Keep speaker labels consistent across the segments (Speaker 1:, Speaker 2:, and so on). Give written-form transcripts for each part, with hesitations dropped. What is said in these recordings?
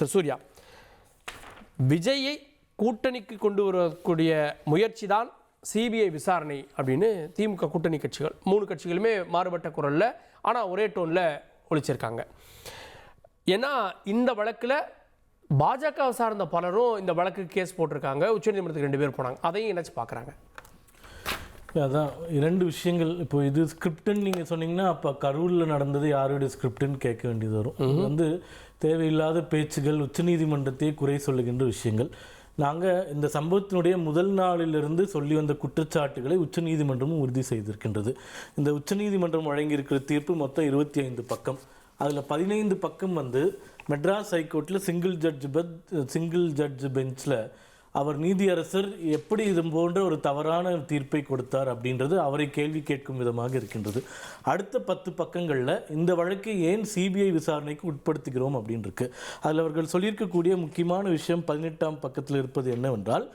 Speaker 1: திரு சூர்யா, விஜயை கூட்டணிக்கு கொண்டு வரக்கூடிய முயற்சி தான் சிபிஐ விசாரணை அப்படின்னு திமுக கூட்டணி கட்சிகள் 3 கட்சிகளுமே மாறுபட்ட குரலில் ஆனால் ஒரே டோனில் ஒழிச்சிருக்காங்க. ஏன்னா இந்த வழக்கில் பாஜக சார்ந்த பலரும் இந்த வழக்கு கேஸ் போட்டிருக்காங்க. உச்சநீதிமன்றத்துக்கு 2 பேர் போனாங்க. அதையும் என்னாச்சு பார்க்குறாங்க.
Speaker 2: அதான் 2 விஷயங்கள். இப்போ இது ஸ்கிரிப்டுன்னு நீங்கள் சொன்னீங்கன்னா அப்போ கரூரில் நடந்தது யாருடைய ஸ்கிரிப்டுன்னு கேட்க வேண்டியது வரும். இது வந்து தேவையில்லாத பேச்சுகள், உச்சநீதிமன்றத்தையே குறை சொல்லுகின்ற விஷயங்கள். நாங்கள் இந்த சம்பவத்தினுடைய முதல் நாளிலிருந்து சொல்லி வந்த குற்றச்சாட்டுகளை உச்சநீதிமன்றமும் உறுதி செய்திருக்கின்றது. இந்த உச்சநீதிமன்றம் வழங்கியிருக்கிற தீர்ப்பு மொத்தம் 25 பக்கம். அதில் 15 பக்கம் வந்து மெட்ராஸ் ஹைகோர்ட்டில் சிங்கிள் ஜட்ஜ் பெஞ்சில் அவர் நீதியரசர் எப்படி இது போன்ற ஒரு தவறான தீர்ப்பை கொடுத்தார் அப்படின்றது அவரை கேள்வி கேட்கும் விதமாக இருக்கின்றது. அடுத்த 10 பக்கங்களில் இந்த வழக்கை ஏன் சிபிஐ விசாரணைக்கு உட்படுத்துகிறோம் அப்படின்னு இருக்கு. அதில் அவர்கள் சொல்லியிருக்கக்கூடிய முக்கியமான விஷயம் 18ஆம் பக்கத்தில் இருப்பது என்னவென்றால்,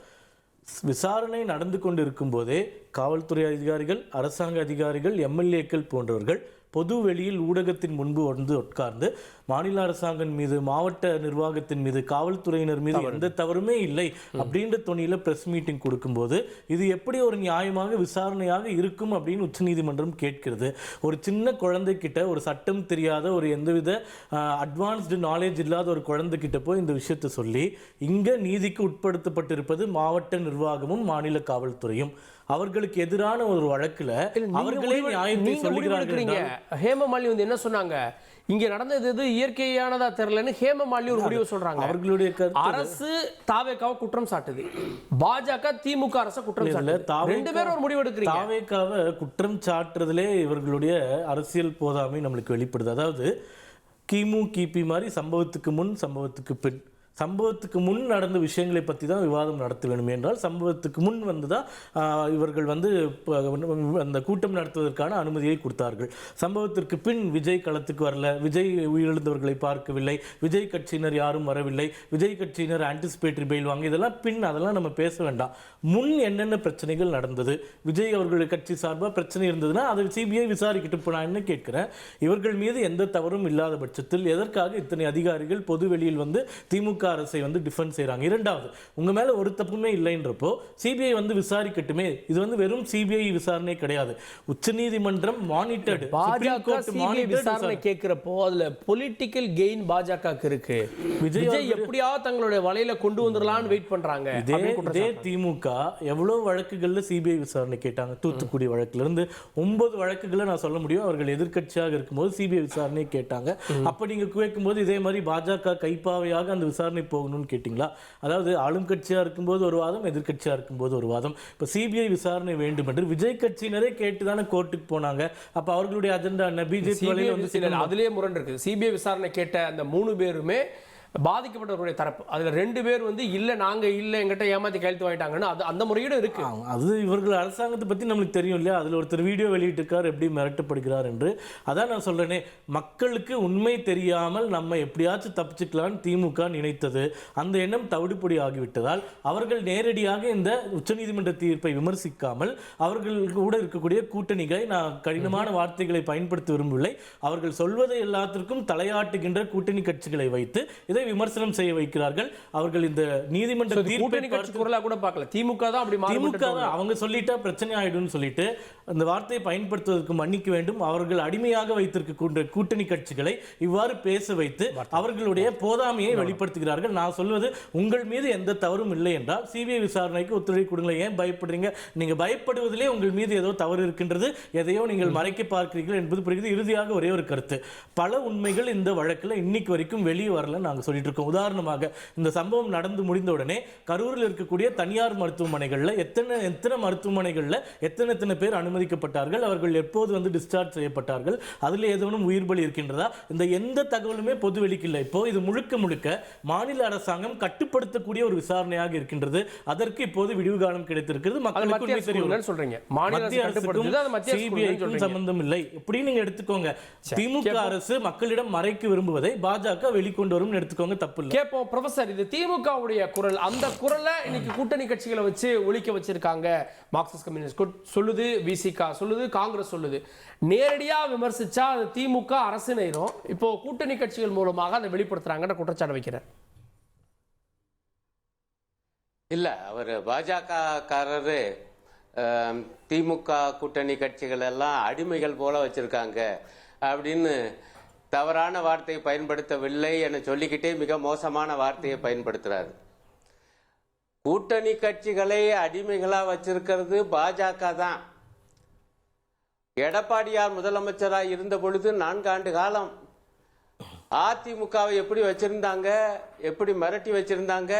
Speaker 2: விசாரணை நடந்து கொண்டு இருக்கும் போதே காவல்துறை அதிகாரிகள், அரசாங்க அதிகாரிகள், எம்எல்ஏக்கள் போன்றவர்கள் பொது வெளியில் ஊடகத்தின் முன்பு வந்து உட்கார்ந்து மாநில அரசாங்கம் மீது, மாவட்ட நிர்வாகத்தின் மீது, காவல்துறையினர் மீது எந்த தவறுமே இல்லை அப்படின்ற துணியில பிரஸ் மீட்டிங் கொடுக்கும்போது இது எப்படி ஒரு நியாயமாக விசாரணையாக இருக்கும் அப்படின்னு உச்சநீதிமன்றம் கேட்கிறது. ஒரு சின்ன குழந்தைகிட்ட, ஒரு சட்டம் தெரியாத, ஒரு எந்தவித அட்வான்ஸ்டு நாலேஜ் இல்லாத ஒரு குழந்தைகிட்ட போய் இந்த விஷயத்தை சொல்லி இங்க நீதிக்கு உட்படுத்தப்பட்டிருப்பது மாவட்ட நிர்வாகமும் மாநில காவல்துறையும். அவர்களுக்கு எதிரான ஒரு வழக்குல அவர்களே நியாயத்தை சொல்லுகிறார்கள்.
Speaker 1: ஹேமமாலினி வந்து என்ன சொன்னாங்க, இங்க நடந்தது எது இயற்கையானதா தெரியலன்னு ஹேமமாலினி ஒரு முடிவு சொல்றாங்க.
Speaker 2: அவர்களுடைய
Speaker 1: அரசு தாவேக்காவை குற்றம் சாட்டுது, பாஜக திமுக அரசு குற்றம் சாட்டுது. 2 பேரும் ஒரு முடிவு எடுக்கிறீங்க.
Speaker 2: தாவேக்காவை குற்றம் சாட்டுறதுலே இவர்களுடைய அரசியல் போதாமை நம்மளுக்கு வெளிப்படுது. அதாவது கிமு கிபி மாதிரி சம்பவத்துக்கு முன், சம்பவத்துக்கு பின். சம்பவத்துக்கு முன் நடந்த விஷயங்களை பற்றி தான் விவாதம் நடத்த வேண்டும் என்றால், சம்பவத்துக்கு முன் வந்து தான் இவர்கள் வந்து அந்த கூட்டம் நடத்துவதற்கான அனுமதியை கொடுத்தார்கள். சம்பவத்திற்கு பின் விஜய் களத்துக்கு வரல, விஜய் உயிரிழந்தவர்களை பார்க்கவில்லை, விஜய் கட்சியினர் யாரும் வரவில்லை, விஜய் கட்சியினர் ஆன்டிசிபேட்டரி பெயில் வாங்க, இதெல்லாம் பின், அதெல்லாம் நம்ம பேச வேண்டாம். முன் என்னென்ன பிரச்சனைகள் நடந்தது, விஜய் அவர்களுடைய கட்சி சார்பாக பிரச்சனை இருந்ததுன்னா அதை சிபிஐ விசாரிக்கிட்டு இப்போ நான் என்ன கேட்கிறேன், இவர்கள் மீது எந்த தவறும் இல்லாத பட்சத்தில் எதற்காக இத்தனை அதிகாரிகள் பொது வெளியில் வந்து திமுக அரசை வந்து டிஃபென்ஸ் செய்றாங்க? இரண்டாவது, உங்க மேல ஒரு தப்புமே இல்லைன்றப்போ சிபிஐ வந்து விசாரிக்கட்டுமே. இது வந்து வெறும் சிபிஐ விசாரணை கிடையாது, உச்சநீதிமன்றம் மானிட்டர்ட்.
Speaker 1: பாஜக சிபிஐ விசாரணை கேட்கிறப்போ அதுல பொலிட்டிக்கல் கெயின் பாஜகக்கு இருக்கு. விஜய் எப்படியாவது தங்களுடைய வலையில கொண்டு வந்துடலாம்னு வெயிட் பண்றாங்க.
Speaker 2: இதே திமுக எவ்வளவு வழக்குகள்ல சிபிஐ விசாரணை கேட்டாங்க. தூத்துக்குடி வழக்குல இருந்து 9 வழக்குகளை நான் சொல்ல முடியும். அவர்கள் எதிர்க்கட்சியாக இருக்கும்போது சிபிஐ விசாரணை கேட்டாங்க. அப்ப நீங்க கேட்கும்போது இதே மாதிரி பாஜக கைப்பாவையாக அந்த விசாரணை போகணும்னு கேட்டீங்களா? அதாவது ஆளும் கட்சியா இருக்கும்போது ஒரு வாதம், எதிர்கட்சியா இருக்கும்போது ஒரு வாதம். இப்ப சிபிஐ விசாரணை வேண்டும் என்று விஜய் கட்சியினரே கேட்டுதானே கோர்ட்டுக்கு போனாங்க. அப்ப அவர்களுடைய அஜெண்டா என்ன? பிஜேபி வந்து
Speaker 1: அதுலயே முரண் இருக்கு. சிபிஐ விசாரணை கேட்ட அந்த 3 பேருமே பாதிக்கப்பட்டவர்களுடைய தரப்பு. அதுல 2 பேர் வந்து இல்ல, நாங்க இல்ல, எங்கிட்ட ஏமாத்தி கையெழுத்து வாங்கிட்டாங்கன்னு அந்த முறையீடு இருக்கு.
Speaker 2: அது இவர்கள் அரசாங்கத்தை பத்தி நம்மளுக்கு தெரியும் இல்லையா? அதுல ஒருத்தர் வீடியோ வெளியிட்டிருக்கார் எப்படி மிரட்டப்படுகிறார் என்று. அதான் நான் சொல்றேனே, மக்களுக்கு உண்மை தெரியாமல் நம்ம எப்படியாச்சும் தப்பிச்சுக்கலான்னு திமுக நினைத்தது. அந்த எண்ணம் தவிடுபொடி ஆகிவிட்டதால் அவர்கள் நேரடியாக இந்த உச்சநீதிமன்ற தீர்ப்பை விமர்சிக்காமல் அவர்கள் கூட இருக்கக்கூடிய கூட்டணிகளை, நான் கடினமான வார்த்தைகளை பயன்படுத்த விரும்பவில்லை, அவர்கள் சொல்வதை எல்லாத்திற்கும் தலையாட்டுகின்ற கூட்டணி கட்சிகளை வைத்து இதை விமர்சனம் செய்ய வைக்கிறார்கள். அவர்கள் இந்த நீதிமன்ற தீர்ப்பை
Speaker 1: கூட பார்க்கல. திமுக தான் அப்படி,
Speaker 2: திமுக அவங்க சொல்லிட்டா பிரச்சனை ஆயிடும் சொல்லிட்டு அந்த வார்த்தையை பயன்படுத்துவதற்கு மன்னிக்க வேண்டும். அவர்கள் அடிமையாக வைத்திருக்க கூட்டணி கட்சிகளை இவ்வாறு பேச வைத்து அவர்களுடைய போதாமையை வெளிப்படுத்துகிறார்கள். நான் சொல்வது, உங்கள் மீது எந்த தவறும் இல்லை என்றால் சிபிஐ விசாரணைக்கு ஒத்துழைப்பு கொடுங்களேன். ஏன் பயப்படுறீங்க? நீங்க பயப்படுவதிலே உங்கள் மீது ஏதோ தவறு இருக்கின்றது, எதையோ நீங்கள் மறைக்க பார்க்கிறீர்கள் என்பது புரியுது. இறுதியாக ஒரே ஒரு கருத்து, பல உண்மைகள் இந்த வழக்கில் இன்னைக்கு வரைக்கும் வெளியே வரல நாங்க சொல்லிட்டு இருக்கோம். உதாரணமாக, இந்த சம்பவம் நடந்து முடிந்த உடனே கரூரில் இருக்கக்கூடிய தனியார் மருத்துவமனைகள்ல எத்தனை மருத்துவமனைகள்ல எத்தனை பேர் அனுமதிக்கப்பட்டார்கள், அவர்கள் எப்போது வந்து டிஸ்சார்ஜ் செய்யப்பட்டார்கள், அதில் ஏதேனும் உயிர் பலி இருக்கின்றதா, இந்த எந்த தகவலுமே பொது வெளிக்கு இல்லை. இப்போ இது முழுக்க மாநில அரசாங்கம் கட்டுப்படுத்தக்கூடிய ஒரு விசாரணையாக இருக்கின்றது. அதற்கு இப்போது விடிவு காலம் கிடைத்திருக்கிறது. மக்களுக்கு தெரியும் சொல்றீங்க, மத்திய அரசுக்கும் சிபிஐக்கும் சம்பந்தம் இல்லை. எப்படி நீங்க எடுத்துக்கோங்க. திமுக அரசு மக்களிடம் மறைக்க விரும்புவதை பாஜக வெளிக்கொண்டு வரும் எடுத்துக்கோங்க. வச்சிருக்கவங்க தப்பு இல்லை.
Speaker 1: கேட்போம் ப்ரொஃபசர், இது திமுகவுடைய குரல். அந்த குரலை இன்னைக்கு கூட்டணி கட்சிகளை வச்சு ஒழிக்க வச்சிருக்காங்க. மார்க்சிஸ்ட் கம்யூனிஸ்ட் சொல்லுது, விசிகா சொல்லுது, காங்கிரஸ் சொல்லுது. நேரடியா விமர்சிச்சா அது திமுக அரசு நேரம். இப்போ கூட்டணி கட்சிகள் மூலமாக அதை வெளிப்படுத்துறாங்கன்ற குற்றச்சாட்டு வைக்கிறார்.
Speaker 3: இல்ல, அவர் பாஜக காரரு திமுக கூட்டணி கட்சிகள் எல்லாம் அடிமைகள் போல வச்சிருக்காங்க அப்படின்னு தவறான வார்த்தையை பயன்படுத்தவில்லை என சொல்லிக்கிட்டே மிக மோசமான வார்த்தையை பயன்படுத்துறாரு. கூட்டணி கட்சிகளை அடிமைகளா வச்சிருக்கிறது பாஜக தான். எடப்பாடியார் முதலமைச்சராக இருந்த பொழுது 4 ஆண்டு காலம் அதிமுகவை எப்படி வச்சிருந்தாங்க, எப்படி மிரட்டி வச்சிருந்தாங்க,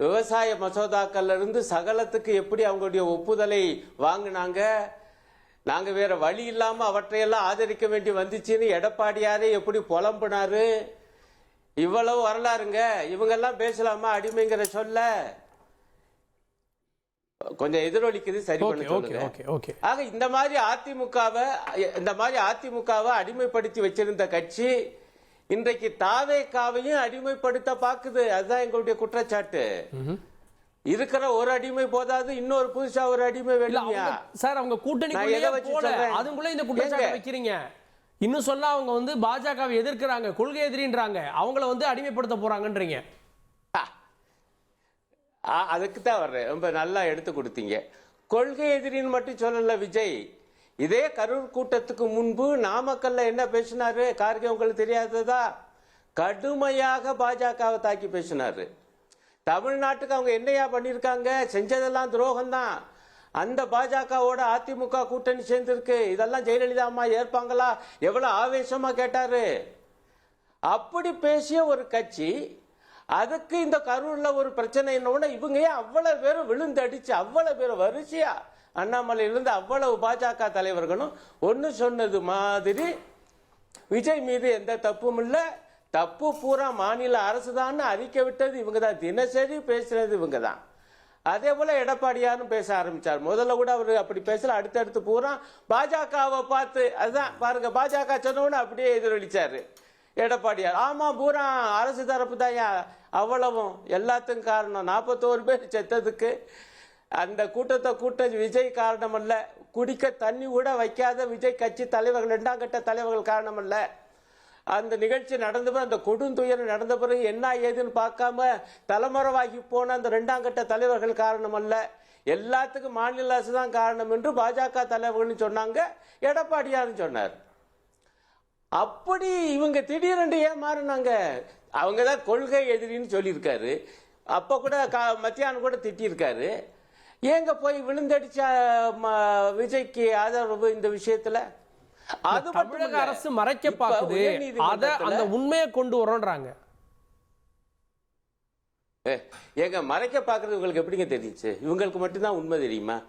Speaker 3: விவசாய மசோதாக்கள்ல இருந்து சகலத்துக்கு எப்படி அவங்களுடைய ஒப்புதலை வாங்கினாங்க, நாங்க வேற வழி இல்லாம அவற்றையெல்லாம் ஆதரிக்க வேண்டி வந்துச்சுன்னு எடப்பாடியாரே எப்படி புலம்புனாரு. இவ்வளவு வரலாறுங்க. இவங்கெல்லாம் பேசலாமா அடிமைங்கிற சொல்ல? கொஞ்சம் எதிரொலிக்குது, சரி பண்ண சொல்லுங்க. ஆக இந்த மாதிரி அதிமுகவை அடிமைப்படுத்தி வச்சிருந்த கட்சி இன்றைக்கு தாவேகாவையும் அடிமைப்படுத்த பாக்குது. அதுதான் எங்களுடைய குற்றச்சாட்டு. இருக்கிற ஒரு அடிமை போதாது, இன்னொரு புதுசா ஒரு அடிமை வேணும்யா
Speaker 1: சார். அவங்க கூட்டணிக்குள்ளே போல அதுக்குள்ள இந்த குற்றச்சாட்டு வைக்கிறீங்க. இன்னும் சொல்ல அவங்க வந்து பாஜகவை எதிர்க்கிறாங்க, கொள்கை எதிரின்றாங்க, அவங்கள வந்து அடிமைப்படுத்த போறாங்கன்றீங்க.
Speaker 3: அதுக்கு தான் வர்றேன். ரொம்ப நல்லா எடுத்து கொடுத்தீங்க. கொள்கை எதிரின்னு மட்டும் சொல்லல விஜய். இதே கரூர் கூட்டத்துக்கு முன்பு நாமக்கல்ல என்ன பேசினாரு கார்கே, உங்களுக்கு தெரியாததா? கடுமையாக பாஜகவை தாக்கி பேசினாரு. தமிழ்நாட்டுக்கு அவங்க என்னையா பண்ணிருக்காங்க? செஞ்சதெல்லாம் துரோகம் தான். அந்த பாஜகவோட அதிமுக கூட்டணி சேர்ந்திருக்கு. இதெல்லாம் ஜெயலலிதா அம்மா ஏற்பாங்களா? எவ்வளவு ஆவேசமா கேட்டாரு. அப்படி பேசிய ஒரு கட்சி, அதுக்கு இந்த கரூர்ல ஒரு பிரச்சனை என்னோட இவங்க ஏன் அவ்வளவு பேரும் விழுந்து அடிச்சு அவ்வளவு பேரும் வரிசையா அண்ணாமலையிலிருந்து அவ்வளவு பாஜக தலைவர்களும் ஒன்னு சொன்னது மாதிரி விஜய் மீது எந்த தப்பும் இல்லை, தப்பு பூரா மாநில அரசு தான் அறிக்கை விட்டது இவங்க தான், தினசரி பேசுறது இவங்க தான். அதே போல எடப்பாடியாரும் பேச ஆரம்பிச்சார். முதல்ல கூட அவர் அப்படி பேசல, அடுத்தடுத்து பூரா பாஜகவை பார்த்து அதுதான் பாருங்க, பாஜக சொன்னோன்னு அப்படியே எதிரொலிச்சாரு எடப்பாடியார். ஆமா, பூரா அரசு தரப்பு தான் அவ்வளவும், எல்லாத்துக்கும் காரணம் 41 பேர் செத்ததுக்கு அந்த கூட்டத்தை கூட்ட விஜய் காரணம் அல்ல. குடிக்க தண்ணி கூட வைக்காத விஜய் கட்சி தலைவர்கள், 2ஆம் கட்ட தலைவர்கள் காரணம் அல்ல. அந்த நிகழ்ச்சி நடந்த பிறகு, அந்த கொடுந்துயரம் நடந்த பிறகு என்ன ஏதுன்னு பார்க்காம தலைமறைவாகி போன அந்த 2ஆம் கட்ட தலைவர்கள் காரணம் அல்ல. எல்லாத்துக்கும் மாநில அரசு தான் காரணம் என்று பாஜக தலைவர்கள் சொன்னாங்க, எடப்பாடியாரும் சொன்னார். அப்படி இவங்க திடீரென்று ஏன் மாறினாங்க? அவங்க தான் கொள்கை எதிரின்னு சொல்லியிருக்காரு. அப்ப கூட மத்தியானம் கூட திட்டியிருக்காரு. ஏங்க போய் விழுந்தடிச்ச விஜய்க்கு ஆதரவு இந்த விஷயத்துல? அது
Speaker 1: தமிழக அரசு மறைக்க பாக்குது, அத அந்த உண்மையை கொண்டு வரோன்றாங்க.
Speaker 3: ஏங்க மறைக்க பாக்குறது உங்களுக்கு எப்படிங்க தெரியுச்சு? இவங்களுக்கு மட்டும்தான் உண்மை தெரியுமா?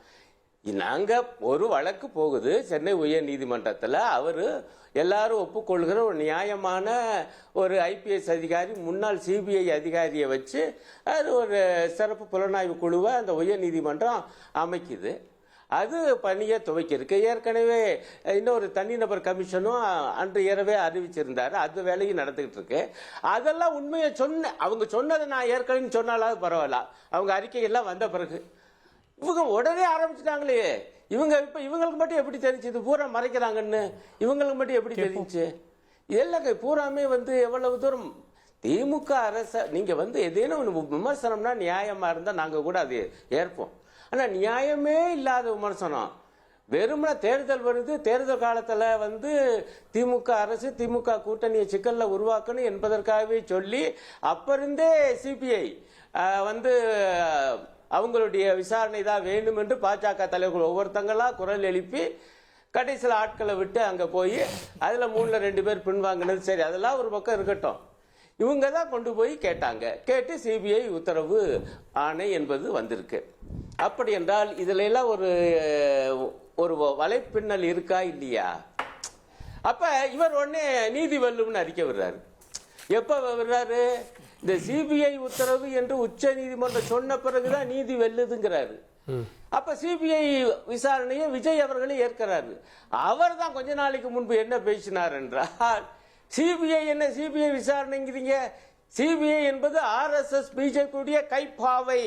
Speaker 3: நாங்க ஒரு வழக்கு போகுது சென்னை உயர் நீதிமன்றத்தில். அவரு எல்லாரும் ஒப்புக்கொள்கிற ஒரு நியாயமான ஒரு ஐபிஎஸ் அதிகாரி, முன்னாள் சிபிஐ அதிகாரியை வச்சு அது ஒரு சிறப்பு புலனாய்வு குழுவை அந்த உயர் நீதிமன்றம் அமைக்குது. அது பணியை துவைக்கிருக்கு. ஏற்கனவே இன்னொரு தனிநபர் கமிஷனும் அன்று இரவே அறிவிச்சிருந்தாரு. அது வேலையும் நடந்துகிட்டு இருக்கு. அதெல்லாம் உண்மையை அவங்க சொன்னதை நான் ஏற்கனவே சொன்னாலாவது பரவாயில்ல. அவங்க அறிக்கையெல்லாம் வந்த பிறகு இவங்க உடனே ஆரம்பிச்சுட்டாங்களே. இவங்களுக்கு மட்டும் எப்படி தெரிஞ்சு இது பூரா மறைக்கிறாங்கன்னு? இவங்களுக்கு மட்டும் எப்படி தெரிஞ்சு? இல்லைங்க, பூராமே எவ்வளவு தூரம் திமுக அரச நீங்க ஏதேனும் விமர்சனம்னா நியாயமா இருந்தா நாங்க கூட அது ஏற்போம். ஆனா நியாயமே இல்லாத விமர்சனம், வெறுமன தேர்தல் வருது, தேர்தல் காலத்துல திமுக அரசு திமுக கூட்டணியை சிக்கல்ல உருவாக்கணும் என்பதற்காகவே சொல்லி அப்ப இருந்தே சிபிஐ அவங்களுடைய விசாரணை தான் வேண்டும் என்று பாஜக தலைவர்கள் ஒவ்வொருத்தங்களா குரல் எழுப்பி கடைசியில் ஆட்களை விட்டு அங்க போய் அதுல 3ல் 2 பேர் பின்வாங்கினது. சரி, அதெல்லாம் ஒரு பக்கம் இருக்கட்டும். இவங்க தான் கொண்டு போய் கேட்டாங்க. கேட்டு சிபிஐ உத்தரவு ஆணை என்பது வந்திருக்கு. அப்படி என்றால் இதுல எல்லாம் ஒரு வலைப்பின்னல் இருக்கா இல்லையா? அப்ப இவர் உடனே நீதி வெல்லும்னு அறிக்கை விடுறாரு. எப்ப விடுறாரு? இந்த சிபிஐ உத்தரவு என்று உச்ச நீதிமன்றம் சொன்ன பிறகுதான் நீதி வெல்லுதுங்கிறாரு. அப்ப சிபிஐ விசாரணையை விஜய் அவர்களே ஏற்கிறாரு. அவர் தான் கொஞ்ச நாளைக்கு முன்பு என்ன பேசினார் என்றால், சிபிஐ என்ன சிபிஐ விசாரணைங்கிறீங்க, சிபிஐ என்பது ஆர்எஸ்எஸ் பிஜேபியுடைய கைப்பாவை.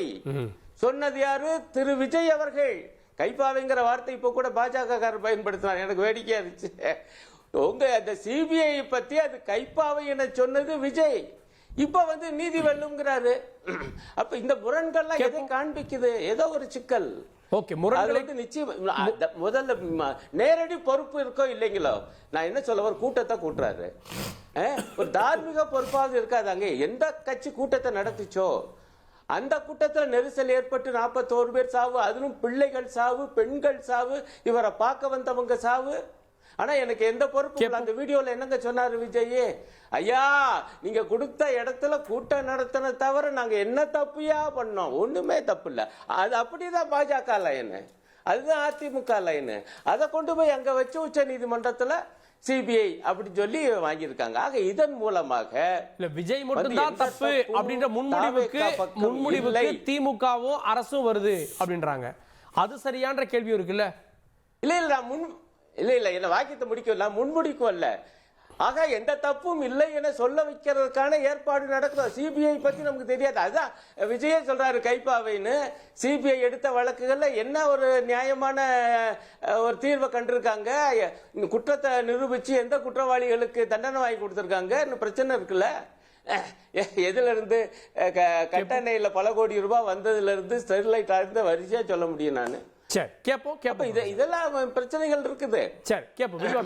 Speaker 3: சொன்னது யாரு? திரு விஜய் அவர்கள். கைப்பாவைங்கிற வார்த்தை இப்ப கூட பாஜக காரர் பயன்படுத்தினார். எனக்கு வேடிக்கையா இருந்துச்சு. உங்க அந்த சிபிஐ பத்தி அது கைப்பாவை என சொன்னது விஜய். இப்ப வந்து நீதி வெல்லுங்கிறாரு. அப்ப இந்த முரண்கள்லாம் எதை காண்பிக்குது? ஏதோ ஒரு சிக்கல்.
Speaker 1: ஓகே, முரண்களுக்கு
Speaker 3: நிச்சயம் முதல்ல நேரடி பொறுப்பு இருக்கோ இல்லைங்களோ, நான் என்ன சொல்ல, ஒரு கூட்டத்தை கூட்டுறாரு, ஒரு தார்மீக பொறுப்பாவது இருக்காதாங்க. எந்த கட்சி கூட்டத்தை நடத்திச்சோ அந்த கூட்டத்தில் நெரிசல் ஏற்பட்டு 41 பேர் சாவு, அதிலும் பிள்ளைகள் சாவு, பெண்கள் சாவு, இவரை பார்க்க வந்தவங்க சாவு. ஆனா எனக்கு எந்த பொறுப்பு? அந்த வீடியோல என்னங்க சொன்னாரு விஜய்? ஐயா, நீங்க கொடுத்த இடத்துல கூட்டம் நடத்தின தவிர நாங்க என்ன தப்பியா பண்ணோம்? ஒண்ணுமே தப்பு இல்ல. அது அப்படிதான் பாஜக லைன், அதுதான் அதிமுக லைன். அதை கொண்டு போய் அங்க வச்சு உச்ச நீதிமன்றத்துல சிபிஐ அப்படி சொல்லி வாங்கியிருக்காங்க. ஆக இதன் மூலமாக
Speaker 1: விஜய் மட்டும் தான் தப்பு அப்படின்ற முன்முடிவுக்கு திமுகவும் அரசும் வருது அப்படின்றாங்க. அது சரியான கேள்வி இருக்குல்ல?
Speaker 3: இல்ல என்ன வாக்கியத்தை முடிக்கல, முன்முடிக்கும். ஆக எந்த தப்பும் இல்லை என சொல்ல வைக்கிறதுக்கான ஏற்பாடு நடக்குது. சிபிஐ பத்தி நமக்கு தெரியாது. அதுதான் விஜயே சொல்றாரு கைப்பாவைன்னு. சிபிஐ எடுத்த வழக்குகள்ல என்ன ஒரு நியாயமான ஒரு தீர்வை கண்டிருக்காங்க? குற்றத்தை நிரூபிச்சு எந்த குற்றவாளிகளுக்கு தண்டனை வாங்கி கொடுத்திருக்காங்க? இன்னும் பிரச்சனை இருக்குல்ல. எதுல இருந்து கட்டணையில பல கோடி ரூபாய் வந்ததுல இருந்து ஸ்டெர்லைட் ஆயிருந்த வரிசையா சொல்ல முடியும். நான்
Speaker 1: சரி கேப்போம்.
Speaker 3: இதெல்லாம் பிரச்சனைகள் இருக்குது.
Speaker 1: சரி கேப்போம்.